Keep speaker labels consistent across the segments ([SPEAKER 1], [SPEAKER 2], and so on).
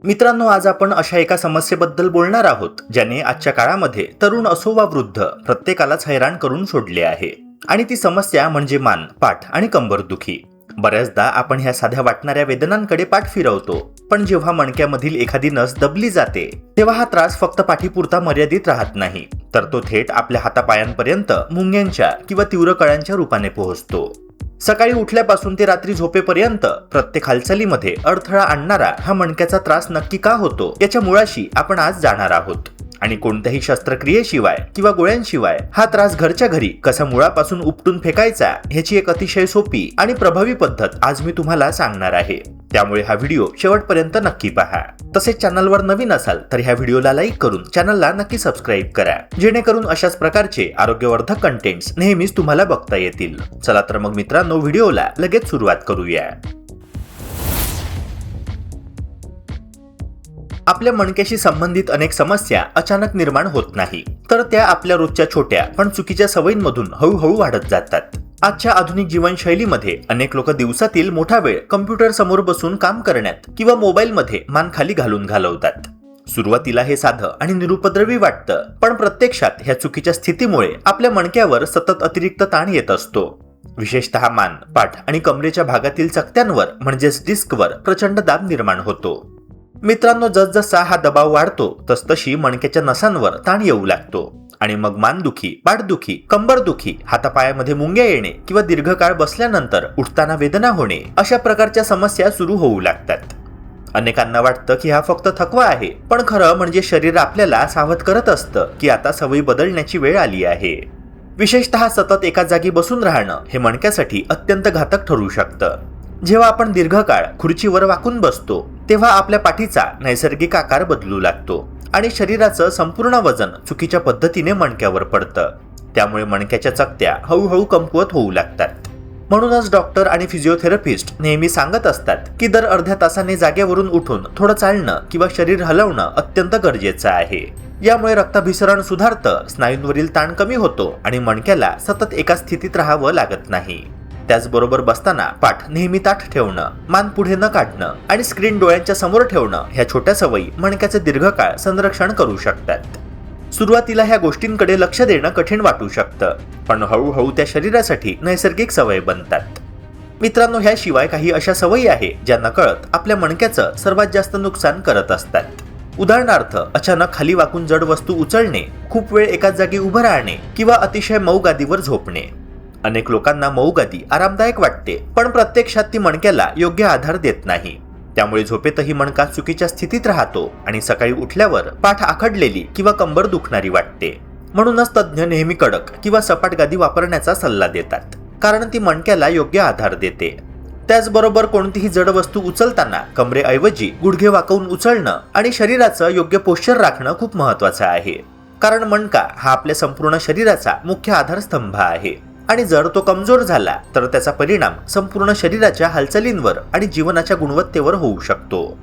[SPEAKER 1] मित्रांनो, आज आपण अशा एका समस्येबद्दल बोलणार आहोत ज्याने आजच्या काळामध्ये तरुण असो वा वृद्ध प्रत्येकालाच हैराण करून सोडले आहे. आणि ती समस्या म्हणजे मान, पाठ आणि कंबरदुखी. बऱ्याचदा आपण ह्या साध्या वाटणाऱ्या वेदनांकडे पाठ फिरवतो, पण जेव्हा मणक्यामधील एखादी नस दबली जाते तेव्हा हा त्रास फक्त पाठीपुरता मर्यादित राहत नाही, तर तो थेट आपल्या हातापायांपर्यंत मुंग्यांच्या किंवा तीव्र कळ्यांच्या रूपाने पोहोचतो. सकाळी उठल्यापासून ते रात्री झोपेपर्यंत प्रत्येक हालचालीमध्ये अडथळा आणणारा हा मणक्याचा त्रास नक्की का होतो याच्या मुळाशी आपण आज जाणार आहोत. आणि कोणत्याही शस्त्रक्रियेशिवाय किंवा गोळ्यांशिवाय हा त्रास घरच्या घरी कसा मुळापासून उपटून फेकायचा ह्याची एक अतिशय सोपी आणि प्रभावी पद्धत आज मी तुम्हाला सांगणार आहे. त्यामुळे हा व्हिडिओ शेवटपर्यंत नक्की पहा. तसेच चॅनलवर नवीन असाल तर ह्या व्हिडिओला लाईक करून चॅनलला नक्की सबस्क्राईब करा, जेणेकरून अशाच प्रकारचे आरोग्यवर्धक कंटेंट्स नेहमीच तुम्हाला बघता येतील. चला तर मग मित्रांनो, व्हिडिओला लगेच सुरुवात करूया. आपल्या मणक्याशी संबंधित अनेक समस्या अचानक निर्माण होत नाही, तर त्या आपल्या रोजच्या छोट्या पण चुकीच्या सवयींमधून हळूहळू वाढत जातात. आजच्या आधुनिक जीवनशैलीमध्ये अनेक लोक दिवसातील मोठा वेळ कम्प्युटर समोर बसून काम करण्यात किंवा मोबाईलमध्ये मान खाली घालून घालवतात. सुरुवातीला हे साधं आणि निरुपद्रवी वाटतं, पण प्रत्यक्षात ह्या चुकीच्या स्थितीमुळे आपल्या मणक्यावर सतत अतिरिक्त ताण येत असतो. विशेषतः मान, पाठ आणि कमरेच्या भागातील चकत्यांवर म्हणजेच डिस्कवर प्रचंड दाब निर्माण होतो. मित्रांनो, जसजसा हा दबाव वाढतो तसतशी मणक्याच्या नसांवर ताण येऊ लागतो आणि मग मानदुखी, पाठदुखी, कंबरदुखी, हातापायामध्ये मुंग्या येणे किंवा दीर्घकाळ बसल्यानंतर उठताना वेदना होणे अशा प्रकारच्या समस्या सुरू होऊ लागतात. अनेकांना वाटतं की हा फक्त थकवा आहे, पण खरं म्हणजे शरीर आपल्याला सावध करत असतं की आता सवयी बदलण्याची वेळ आली आहे. विशेषतः सतत एका जागी बसून राहणं हे मणक्यासाठी अत्यंत घातक ठरू शकतं. जेव्हा आपण दीर्घकाळ खुर्चीवर वाकून बसतो तेव्हा आपल्या पाठीचा नैसर्गिक आकार बदलू लागतो आणि शरीराचं संपूर्ण वजन चुकीच्या पद्धतीने मणक्यावर पडतं. त्यामुळे मणक्याच्या चकत्या हळूहळू कमकुवत होऊ लागतात. म्हणूनच डॉक्टर आणि फिजिओथेरपिस्ट नेहमी सांगत असतात की दर अर्ध्या तासाने जागेवरून उठून थोडं चालणं किंवा शरीर हलवणं अत्यंत गरजेचं आहे. यामुळे रक्ताभिसरण सुधारतं, स्नायूंवरील ताण कमी होतो आणि मणक्याला सतत एका स्थितीत राहावं लागत नाही. त्याचबरोबर बसताना पाठ नेहमी ताठ ठेवणं, मान पुढे न काढणं आणि स्क्रीन डोळ्यांच्या समोर ठेवणं ह्या छोट्या सवयी मणक्याचे दीर्घकाळ संरक्षण करू शकतात. सुरुवातीला ह्या गोष्टींकडे लक्ष देणं कठीण वाटू शकतं, पण हळूहळू त्या शरीरासाठी नैसर्गिक सवय बनतात. मित्रांनो, ह्याशिवाय काही अशा सवयी आहे ज्या नकळत आपल्या मणक्याचं सर्वात जास्त नुकसान करत असतात. उदाहरणार्थ, अचानक खाली वाकून जड वस्तू उचलणे, खूप वेळ एकाच जागी उभं राहणे किंवा अतिशय मऊ गादीवर झोपणे. अनेक लोकांना मऊ गादी आरामदायक वाटते, पण प्रत्यक्षात ती मणक्याला योग्य आधार देत नाही. त्यामुळे झोपेतही मणका चुकीच्या स्थितीत राहतो आणि सकाळी उठल्यावर पाठ आखडलेली किंवा कंबर दुखणारी वाटते. म्हणूनच तज्ज्ञ नेहमी कडक किंवा सपाट गादी वापरण्याचा सल्ला देतात, कारण ती मणक्याला योग्य आधार देते. त्याचबरोबर कोणतीही जड वस्तू उचलताना कमरेऐवजी गुडघे वाकवून उचलणं आणि शरीराचं योग्य पोश्चर राखणं खूप महत्वाचं आहे, कारण मणका हा आपल्या संपूर्ण शरीराचा मुख्य आधारस्तंभ आहे आणि जर तो कमजोर झाला तर त्याचा परिणाम संपूर्ण शरीराच्या हालचालींवर आणि जीवनाच्या गुणवत्तेवर होऊ शकतो.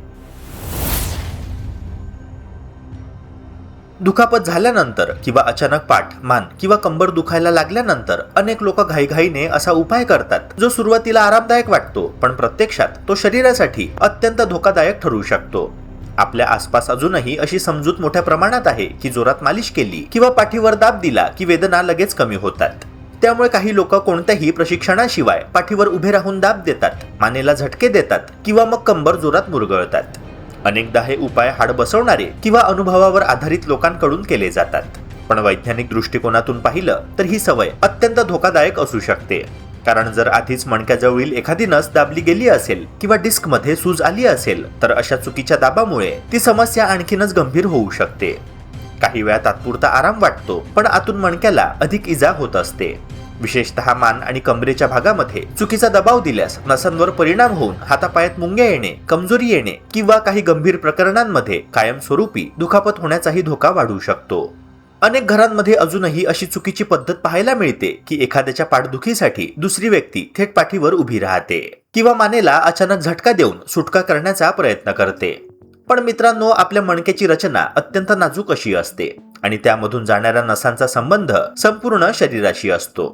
[SPEAKER 1] दुखापत झाल्यानंतर किंवा अचानक पाठ, मान किंवा कंबर दुखायला लागल्यानंतर अनेक लोक घाईघाईने असा उपाय करतात जो सुरुवातीला आरामदायक वाटतो, पण प्रत्यक्षात तो शरीरासाठी अत्यंत धोकादायक ठरू शकतो. आपल्या आसपास अजूनही अशी समजूत मोठ्या प्रमाणात आहे की जोरात मालिश केली किंवा पाठीवर दाब दिला की वेदना लगेच कमी होतात. त्यामुळे काही लोक कोणत्याही प्रशिक्षणाशिवाय पाठीवर उभे राहून दाब देतात, मानेला झटके देतात किंवा मग कंबर जोरात मुरगळतात. अनेकदा हे उपाय हाड बसवणारे किंवा अनुभवावर आधारित लोकांकडून केले जातात, पण वैज्ञानिक दृष्टिकोनातून पाहिलं तर ही सवय अत्यंत धोकादायक असू शकते. कारण जर आधीच मणक्याजवळील एखादी नस दाबली गेली असेल किंवा डिस्कमध्ये सूज आली असेल तर अशा चुकीच्या दाबामुळे ती समस्या आणखीनच गंभीर होऊ शकते. काही वेळा तात्पुरता आराम वाटतो, पण आतून मणक्याला अधिक इजा होत असते. विशेषतः मान आणि कमरेच्या भागामध्ये चुकीचा दबाव दिल्यास नसांवर परिणाम होऊन हातापायात मुंग्या येणे, कमजोरी येणे किंवा काही गंभीर प्रकरणांमध्ये कायमस्वरूपी दुखापत होण्याचाही धोका वाढू शकतो. अनेक घरांमध्ये अजूनही अशी चुकीची पद्धत पाहायला मिळते की एखाद्याच्या पाठदुखीसाठी दुसरी व्यक्ती थेट पाठीवर उभी राहते किंवा मानेला अचानक झटका देऊन सुटका करण्याचा प्रयत्न करते. पण मित्रांनो, आपल्या मणक्याची रचना अत्यंत नाजूक अशी असते आणि त्यामधून जाणाऱ्या नसांचा संबंध संपूर्ण शरीराशी असतो.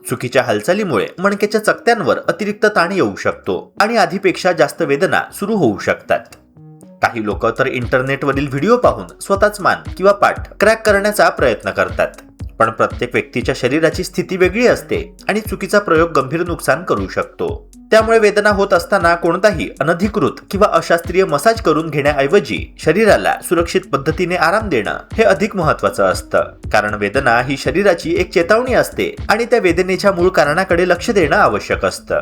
[SPEAKER 1] चुकीच्या हालचालीमुळे मणक्याच्या चकत्यांवर अतिरिक्त ताण येऊ शकतो आणि आधीपेक्षा जास्त वेदना सुरू होऊ शकतात. काही लोक तर इंटरनेटवरील व्हिडिओ पाहून स्वतःच मान किंवा पाठ क्रॅक करण्याचा प्रयत्न करतात. पण प्रत्येक व्यक्तीच्या शरीराची स्थिती वेगळी असते आणि चुकीचा प्रयोग गंभीर नुकसान करू शकतो. त्यामुळे वेदना होत असताना कोणताही अनधिकृत किंवा अशास्त्रीय मसाज करून घेण्याऐवजी शरीराला सुरक्षित पद्धतीने आराम देणं हे अधिक महत्त्वाचं असतं. कारण वेदना ही शरीराची एक चेतावणी असते आणि त्या वेदनेच्या मूळ कारणाकडे लक्ष देणं आवश्यक असतं.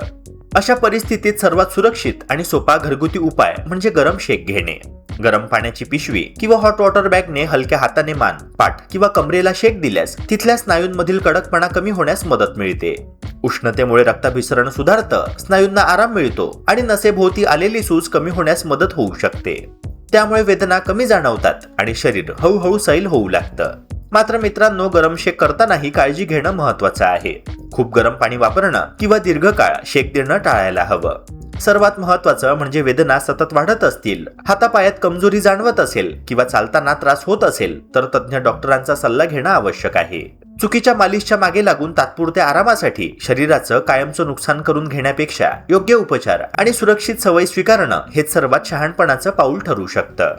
[SPEAKER 1] अशा परिस्थितीत सर्वात सुरक्षित आणि सोपा घरगुती उपाय म्हणजे गरम शेक घेणे. गरम पाण्याची पिशवी किंवा हॉट वॉटर बॅगने हलक्या हाताने मान, पाठ किंवा कमरेला शेक दिल्यास तिथल्या स्नायूंमधील कडकपणा कमी होण्यास मदत मिळते. उष्णतेमुळे रक्ताभिसरण सुधारतं, स्नायूंना आराम मिळतो आणि नसेभोवती आलेली सूज कमी होण्यास मदत होऊ शकते. त्यामुळे वेदना कमी जाणवतात आणि शरीर हळूहळू सैल होऊ लागतं. मात्र मित्रांनो, गरम शेक करतानाही काळजी घेणं महत्त्वाचं आहे. खूप गरम पाणी वापरणं किंवा दीर्घकाळ शेक देणं टाळायला हवं. सर्वात महत्त्वाचं म्हणजे वेदना सतत वाढत असतील, हातापायात कमजोरी जाणवत असेल किंवा चालताना त्रास होत असेल तर तज्ञ डॉक्टरांचा सल्ला घेणं आवश्यक आहे. चुकीच्या मालिशच्या मागे लागून तात्पुरत्या आरामासाठी शरीराचं कायमचं नुकसान करून घेण्यापेक्षा योग्य उपचार आणि सुरक्षित सवय स्वीकारणं हेच सर्वात शहाणपणाचं पाऊल ठरू शकतं.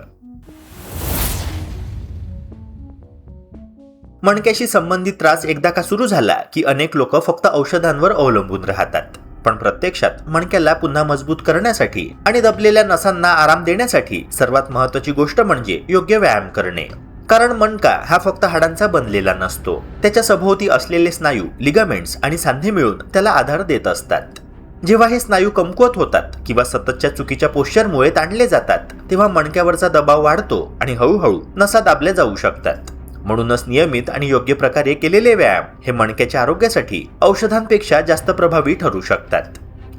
[SPEAKER 1] मणक्याशी संबंधित त्रास एकदा का सुरू झाला की अनेक लोक फक्त औषधांवर अवलंबून राहतात. पण प्रत्यक्षात मणक्याला पुन्हा मजबूत करण्यासाठी आणि दबलेल्या नसांना आराम देण्यासाठी सर्वात महत्त्वाची गोष्ट म्हणजे योग्य व्यायाम करणे. कारण मणका हा फक्त हाडांचा बनलेला नसतो. त्याच्या सभोवती असलेले स्नायू, लिगामेंट्स आणि सांधे मिळून त्याला आधार देत असतात. जेव्हा हे स्नायू कमकुवत होतात किंवा सततच्या चुकीच्या पोश्चरमुळे ताणले जातात तेव्हा मणक्यावरचा दबाव वाढतो आणि हळूहळू नसा दाबल्या जाऊ शकतात. म्हणूनच नियमित आणि योग्य प्रकारे केलेले व्यायाम हे मणक्याच्या आरोग्यासाठी औषधांपेक्षा जास्त प्रभावी ठरू शकतात.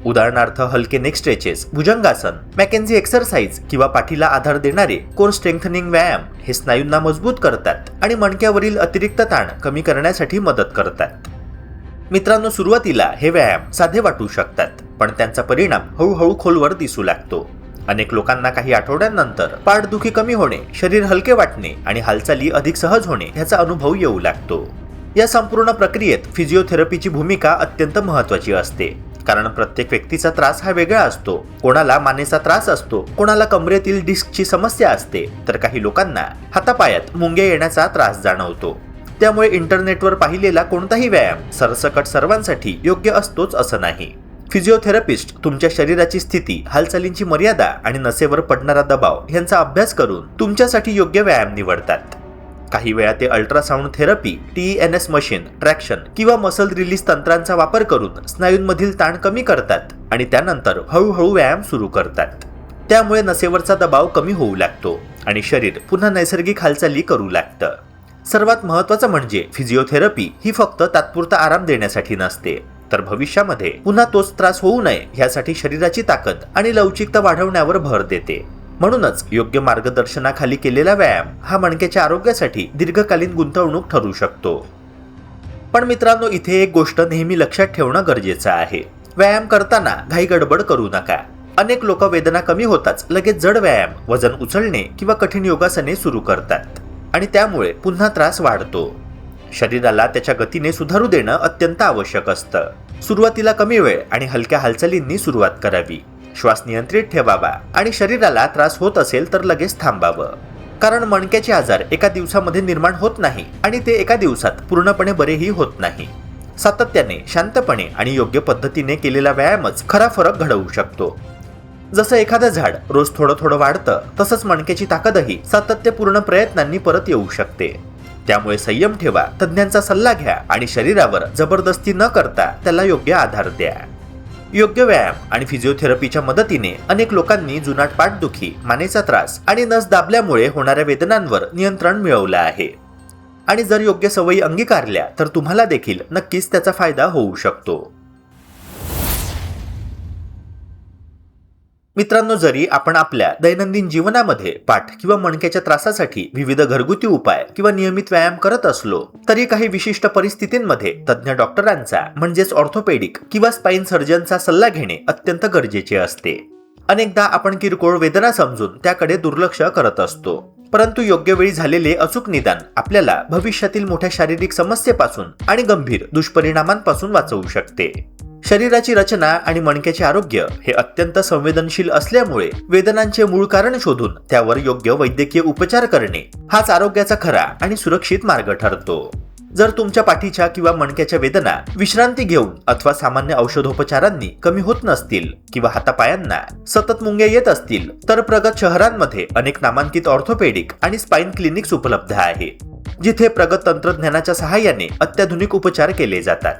[SPEAKER 1] उदाहरणार्थ हलके नेक स्ट्रेचेस, भुजंगासन, मॅकेन्झी एक्सरसाइज किंवा पाठीला आधार देणारे कोर स्ट्रेंथनिंग व्यायाम हे स्नायूंना मजबूत करतात आणि मणक्यावरील अतिरिक्त ताण कमी करण्यासाठी मदत करतात. मित्रांनो, सुरुवातीला हे व्यायाम साधे वाटू शकतात, पण त्यांचा परिणाम हळूहळू खोलवर दिसू लागतो. अनेक लोकांना काही आठवड्यांनंतर पाठदुखी कमी होणे, शरीर हलके वाटणे आणि हालचाली अधिक सहज होणे याचा अनुभव येऊ लागतो. या संपूर्ण प्रक्रियेत फिजिओथेरपीची भूमिका अत्यंत महत्त्वाची असते. कारण प्रत्येक व्यक्तीचा त्रास हा वेगळा असतो. कोणाला मानेचा त्रास असतो, कोणाला कमरेतील डिस्कची समस्या असते, तर काही लोकांना हातापायात मुंग्या येण्याचा त्रास जाणवतो. त्यामुळे इंटरनेटवर पाहिलेला कोणताही व्यायाम सरसकट सर्वांसाठी योग्य असतोच असं नाही. फिजिओथेरपिस्ट तुमच्या शरीराची स्थिती, हालचालींची मर्यादा आणि नसेवर पडणारा दबाव यांचा अभ्यास करून तुमच्यासाठी योग्य व्यायाम निवडतात. काही वेळा ते ultrasound therapy, TENS machine, traction किंवा मसल रिलीज तंत्रांचा वापर करून स्नायूंमधील ताण कमी करतात आणि त्यानंतर हळूहळू व्यायाम सुरू करतात. त्यामुळे नसेवरचा दबाव कमी होऊ लागतो आणि शरीर पुन्हा नैसर्गिक हालचाली करू लागतं. सर्वात महत्त्वाचं म्हणजे फिजिओथेरपी ही फक्त तात्पुरता आराम देण्यासाठी नसते, तर भविष्यामध्ये पुन्हा तोच त्रास होऊ नये यासाठी शरीराची ताकद आणि लवचिकता वाढवण्यावर भर देते. म्हणूनच योग्य मार्गदर्शनाखाली केलेला व्यायाम हा मणक्याच्या आरोग्यासाठी दीर्घकालीन गुंतवणूक ठरू शकतो. पण मित्रांनो, इथे एक गोष्ट नेहमी लक्षात ठेवणं गरजेचं आहे. व्यायाम करताना घाई गडबड करू नका. अनेक लोक वेदना कमी होताच लगेच जड व्यायाम, वजन उचलणे किंवा कठीण योगासने सुरू करतात आणि त्यामुळे पुन्हा त्रास वाढतो. शरीराला त्याच्या गतीने सुधारू देणं अत्यंत आवश्यक असतं. सुरुवातीला कमी वेळ आणि हलक्या हालचालींनी सुरुवात करावी. श्वास नियंत्रित ठेवावा आणि शरीराला त्रास होत असेल तर लगेच थांबावं. कारण मणक्याचे आजार एका दिवसामध्ये निर्माण होत नाही आणि ते एका दिवसात पूर्णपणे बरेही होत नाही. सातत्याने, शांतपणे आणि योग्य पद्धतीने केलेला व्यायामच खरा फरक घडवू शकतो. जसं एखादं झाड रोज थोडं थोडं वाढतं, तसंच मणक्याची ताकदही सातत्यपूर्ण प्रयत्नांनी परत येऊ शकते. त्यामुळे संयम ठेवा, तज्ञांचा सल्ला घ्या आणि शरीरावर जबरदस्ती न करता त्याला योग्य आधार द्या. योग्य व्यायाम आणि फिजिओथेरपीच्या मदतीने अनेक लोकांनी जुनाट पाठदुखी, मानेचा त्रास आणि नस दाबल्यामुळे होणाऱ्या वेदनांवर नियंत्रण मिळवलं आहे. आणि जर योग्य सवयी अंगीकारल्या तर तुम्हाला देखील नक्कीच त्याचा फायदा होऊ शकतो. मित्रांनो, जरी आपण आपल्या दैनंदिन जीवनामध्ये पाठ किंवा मणक्याच्या त्रासासाठी विविध घरगुती उपाय किंवा नियमित व्यायाम करत असलो तरी काही विशिष्ट परिस्थितींमध्ये तज्ञ डॉक्टरांचा म्हणजेच ऑर्थोपेडिक किंवा स्पाइन सर्जनचा सल्ला घेणे अत्यंत गरजेचे असते. अनेकदा आपण किरकोळ वेदना समजून त्याकडे दुर्लक्ष करत असतो, परंतु योग्य वेळी झालेले अचूक निदान आपल्याला भविष्यातील मोठ्या शारीरिक समस्येपासून आणि गंभीर दुष्परिणामांपासून वाचवू शकते. शरीराची रचना आणि मणक्याचे आरोग्य हे अत्यंत संवेदनशील असल्यामुळे वेदनांचे मूळ कारण शोधून त्यावर योग्य वैद्यकीय उपचार करणे हाच आरोग्याचा खरा आणि सुरक्षित मार्ग ठरतो. जर तुमच्या पाठीच्या किंवा मणक्याच्या वेदना विश्रांती घेऊन अथवा सामान्य औषधोपचारांनी कमी होत नसतील किंवा हातापायांना सतत मुंग्या येत असतील तर प्रगत शहरांमध्ये अनेक नामांकित ऑर्थोपेडिक आणि स्पाइन क्लिनिक्स उपलब्ध आहे, जिथे प्रगत तंत्रज्ञानाच्या सहाय्याने अत्याधुनिक उपचार केले जातात.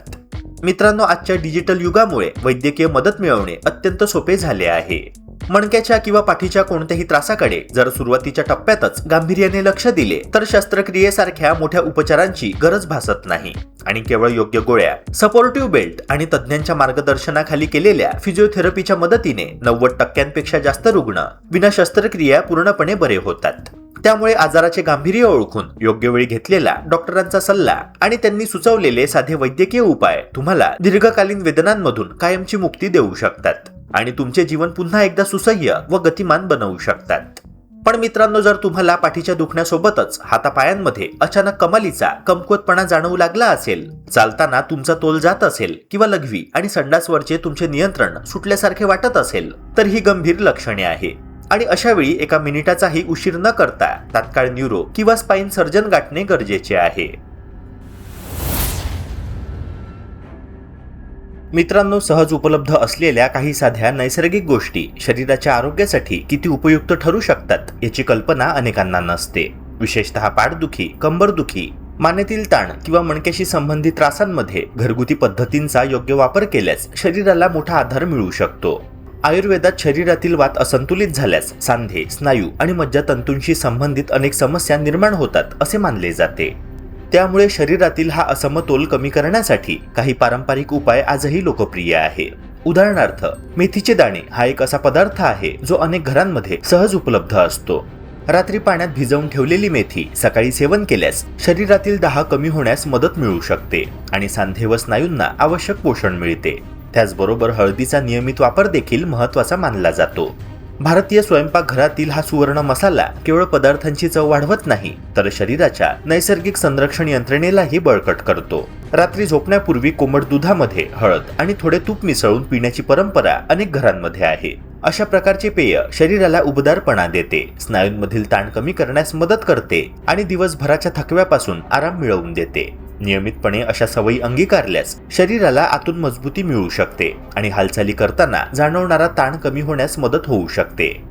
[SPEAKER 1] मित्रांनो, आजच्या डिजिटल युगामुळे वैद्यकीय मदत मिळवणे अत्यंत सोपे झाले आहे. मणक्याच्या किंवा पाठीच्या कोणत्याही त्रासाकडे जर सुरुवातीच्या टप्प्यातच गांभीर्याने लक्ष दिले तर शस्त्रक्रियेसारख्या मोठ्या उपचारांची गरज भासत नाही आणि केवळ योग्य गोळ्या, सपोर्टिव्ह बेल्ट आणि तज्ञांच्या मार्गदर्शनाखाली केलेल्या फिजिओथेरपीच्या मदतीने 90% जास्त रुग्ण विना शस्त्रक्रिया पूर्णपणे बरे होतात. त्यामुळे आजाराचे गांभीर्य ओळखून योग्य वेळी घेतलेला डॉक्टरांचा सल्ला आणि त्यांनी सुचवलेले साधे वैद्यकीय उपाय तुम्हाला दीर्घकालीन वेदनांमधून कायमची मुक्ती देऊ शकतात आणि तुमचे जीवन पुन्हा एकदा सुसह्य व गतिमान बनवू शकतात. पण मित्रांनो, जर तुम्हाला पाठीच्या दुखण्यासोबतच हातापायांमध्ये अचानक कमालीचा कमकुवतपणा जाणवू लागला असेल, चालताना तुमचा तोल जात असेल किंवा लघवी आणि संडासवरचे तुमचे नियंत्रण सुटल्यासारखे वाटत असेल तर ही गंभीर लक्षणे आहे आणि अशा वेळी एका मिनिटाचाही उशीर न करता तात्काळ न्यूरो किंवा स्पाइन सर्जन गाठणे गरजेचे आहे. मित्रांनो, सहज उपलब्ध असलेल्या काही साध्या नैसर्गिक गोष्टी शरीराच्या आरोग्यासाठी किती उपयुक्त ठरू शकतात याची कल्पना अनेकांना नसते. विशेषतः पाठदुखी, कंबरदुखी, मानेतील ताण किंवा मणक्याशी संबंधित त्रासांमध्ये घरगुती पद्धतींचा योग्य वापर केल्यास शरीराला मोठा आधार मिळू शकतो. आयुर्वेदात शरीरातील वात असंतुलित झाल्यास सांधे, स्नायू आणि मज्जातंतूंशी संबंधित अनेक समस्या निर्माण होतात असे मानले जाते. त्यामुळे शरीरातील हा असमतोल कमी करण्यासाठी काही पारंपरिक उपाय आजही लोकप्रिय आहे. उदाहरणार्थ, मेथीचे दाणे हा एक असा पदार्थ आहे जो अनेक घरांमध्ये सहज उपलब्ध असतो. रात्री पाण्यात भिजवून ठेवलेली मेथी सकाळी सेवन केल्यास शरीरातील दाह कमी होण्यास मदत मिळू शकते आणि सांधे व स्नायूंना आवश्यक पोषण मिळते. त्याचबरोबर हळदीचा नियमित वापर देखील महत्त्वाचा मानला जातो. भारतीय स्वयंपाकघरातील हा सुवर्ण मसाला केवळ पदार्थांची चव वाढवत नाही तर शरीराच्या नैसर्गिक संरक्षण यंत्रणेलाही बळकट करतो. रात्री झोपण्यापूर्वी कोमट दुधामध्ये हळद आणि थोडे तूप मिसळून पिण्याची परंपरा अनेक घरांमध्ये आहे. अशा प्रकारचे पेय शरीराला उबदारपणा देते, स्नायूंमधील ताण कमी करण्यास मदत करते आणि दिवसभराच्या थकव्यापासून आराम मिळवून देते. नियमितपणे अशा सवयी अंगीकारल्यास शरीराला आतून मजबूती मिळू शकते आणि हालचाली करताना जाणवणारा ताण कमी होण्यास मदत होऊ शकते.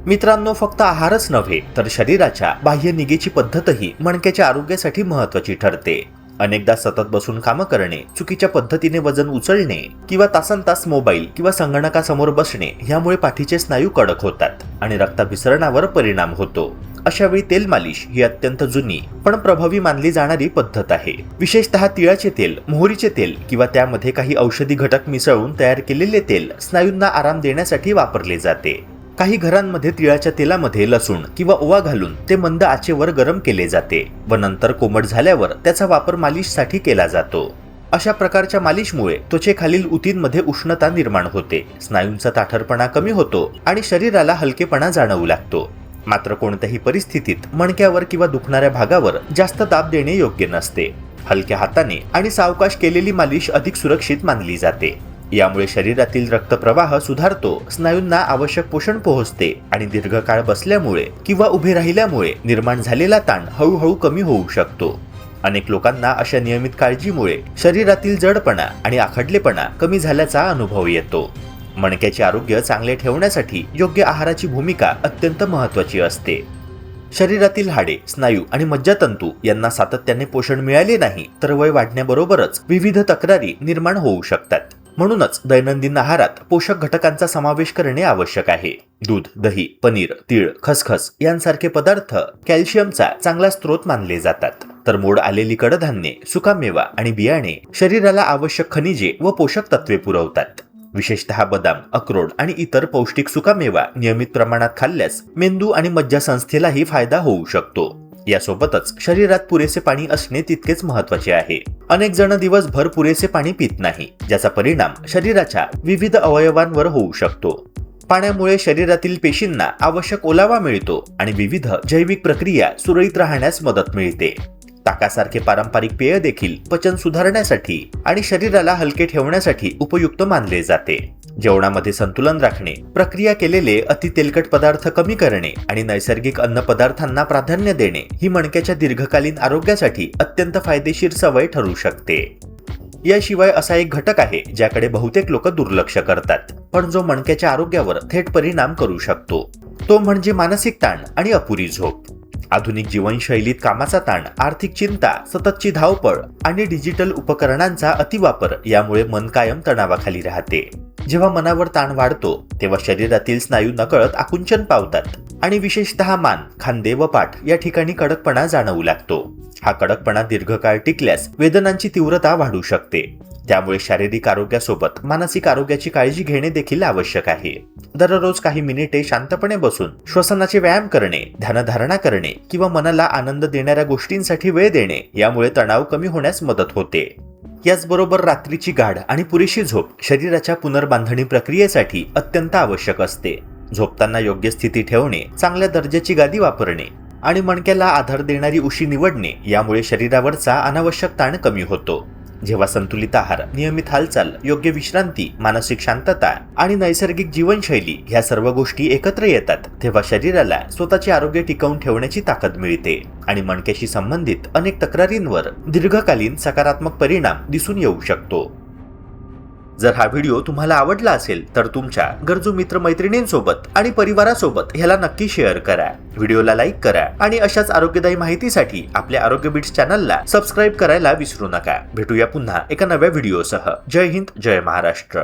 [SPEAKER 1] मित्रांनो, फक्त आहारच नव्हे तर शरीराच्या बाह्य निगेची पद्धतही मणक्याच्या आरोग्यासाठी महत्त्वाची ठरते. अनेकदा सतत बसून कामं करणे, चुकीच्या पद्धतीने वजन उचलणे किंवा तासनतास मोबाईल किंवा संगणकासमोर बसणे यामुळे पाठीचे स्नायू कडक होतात आणि रक्ताभिसरणावर परिणाम होतो. अशा वेळी तेल मालिश ही अत्यंत जुनी पण प्रभावी मानली जाणारी पद्धत आहे. विशेषतः तिळाचे तेल, मोहरीचे तेल किंवा त्यामध्ये काही औषधी घटक मिसळून तयार केलेले तेल स्नायूंना आराम देण्यासाठी वापरले जाते. काही घरांमध्ये तिळाच्या तेलामध्ये लसूण किंवा ओवा घालून ते मंद आचेवर गरम केले जाते व नंतर कोमट झाल्यावर त्याचा वापर मालिशसाठी केला जातो. अशा प्रकारच्या मालिशमुळे त्वचेखालील उतींमध्ये उष्णता निर्माण होते, स्नायूंचा ताठरपणा कमी होतो आणि शरीराला हलकेपणा जाणवू लागतो. मात्र कोणत्याही परिस्थितीत मणक्यावर किंवा दुखणाऱ्या भागावर जास्त दाब देणे योग्य नसते. हलक्या हाताने आणि सावकाश केलेली मालिश अधिक सुरक्षित मानली जाते. यामुळे शरीरातील रक्तप्रवाह सुधारतो, स्नायूंना आवश्यक पोषण पोहोचते आणि दीर्घकाळ बसल्यामुळे किंवा उभे राहिल्यामुळे निर्माण झालेला ताण हळूहळू कमी होऊ शकतो. अनेक लोकांना अशा नियमित काळजीमुळे शरीरातील जडपणा आणि आखडलेपणा कमी झाल्याचा अनुभव येतो. मणक्याचे आरोग्य चांगले ठेवण्यासाठी योग्य आहाराची भूमिका अत्यंत महत्त्वाची असते. शरीरातील हाडे, स्नायू आणि मज्जातंतू यांना सातत्याने पोषण मिळाले नाही तर वय वाढण्याबरोबरच विविध तक्रारी निर्माण होऊ शकतात. म्हणूनच दैनंदिन आहारात पोषक घटकांचा समावेश करणे आवश्यक आहे. दूध, दही, पनीर, तीळ, खसखस यांसारखे पदार्थ कॅल्शियमचा चांगला स्रोत मानले जातात, तर मोड आलेली कडधान्ये, सुकामेवा आणि बियाणे शरीराला आवश्यक खनिजे व पोषक तत्वे पुरवतात. विशेषतः बदाम, अक्रोड आणि इतर पौष्टिक सुकामेवा नियमित प्रमाणात खाल्ल्यास मेंदू आणि मज्जासंस्थेलाही फायदा होऊ शकतो. यासोबतच शरीरात पुरेसे पाणी असणे तितकेच महत्त्वाचे आहे. अनेक जण दिवसभर पुरेसे पाणी पित नाही, ज्याचा परिणाम शरीराच्या विविध अवयवांवर होऊ शकतो. पाण्यामुळे शरीरातील पेशींना आवश्यक ओलावा मिळतो आणि विविध जैविक प्रक्रिया सुरळीत राहण्यास मदत मिळते. ताकासारखे पारंपरिक पेय देखील पचन सुधारण्यासाठी आणि शरीराला हलके ठेवण्यासाठी उपयुक्त मानले जाते. जेवणामध्ये संतुलन राखणे, प्रक्रिया केलेले अति तेलकट पदार्थ कमी करणे आणि नैसर्गिक अन्न पदार्थांना प्राधान्य देणे ही मणक्याच्या दीर्घकालीन आरोग्यासाठी अत्यंत फायदेशीर सवय ठरू शकते. याशिवाय असा एक घटक आहे ज्याकडे बहुतेक लोक दुर्लक्ष करतात, पण जो मणक्याच्या आरोग्यावर थेट परिणाम करू शकतो. तो म्हणजे मानसिक ताण आणि अपुरी झोप. आधुनिक जीवनशैलीत कामाचा ताण, आर्थिक चिंता, सततची धावपळ आणि डिजिटल उपकरणांचा अतिवापर यामुळे मन कायम तणावाखाली राहते. जेव्हा मनावर ताण वाढतो तेव्हा शरीरातील स्नायू नकळत आकुंचन पावतात आणि विशेषतः मान, खांदे व पाठ या ठिकाणी कडकपणा जाणवू लागतो. हा कडकपणा दीर्घकाळ टिकल्यास वेदनांची तीव्रता वाढू शकते. त्यामुळे शारीरिक आरोग्यासोबत मानसिक आरोग्याची काळजी घेणे देखील आवश्यक आहे. दररोज काही मिनिटे शांतपणे बसून श्वसनाचे व्यायाम करणे, ध्यानधारणा करणे किंवा मनाला आनंद देणाऱ्या गोष्टींसाठी वेळ देणे यामुळे तणाव कमी होण्यास मदत होते. याचबरोबर रात्रीची गाढ आणि पुरेशी झोप शरीराच्या पुनर्बांधणी प्रक्रियेसाठी अत्यंत आवश्यक असते. झोपताना योग्य स्थिती ठेवणे, चांगल्या दर्जाची गादी वापरणे आणि मणक्याला आधार देणारी उशी निवडणे यामुळे शरीरावरचा अनावश्यक ताण कमी होतो. जेव्हा संतुलित आहार, नियमित हालचाल, योग्य विश्रांती, मानसिक शांतता आणि नैसर्गिक जीवनशैली ह्या सर्व गोष्टी एकत्र येतात तेव्हा शरीराला स्वतःचे आरोग्य टिकवून ठेवण्याची ताकद मिळते आणि मणक्याशी संबंधित अनेक तक्रारींवर दीर्घकालीन सकारात्मक परिणाम दिसून येऊ शकतो. जर हा व्हिडिओ तुम्हाला आवडला असेल तर तुमच्या गरजू मित्रमैत्रिणींसोबत आणि परिवारासोबत ह्याला नक्की शेअर करा. व्हिडिओला लाईक करा आणि अशाच आरोग्यदायी माहितीसाठी आपल्या आरोग्य बिट्स चॅनलला सबस्क्राईब करायला विसरू नका. भेटूया पुन्हा एका नव्या व्हिडिओसह. जय हिंद, जय महाराष्ट्र.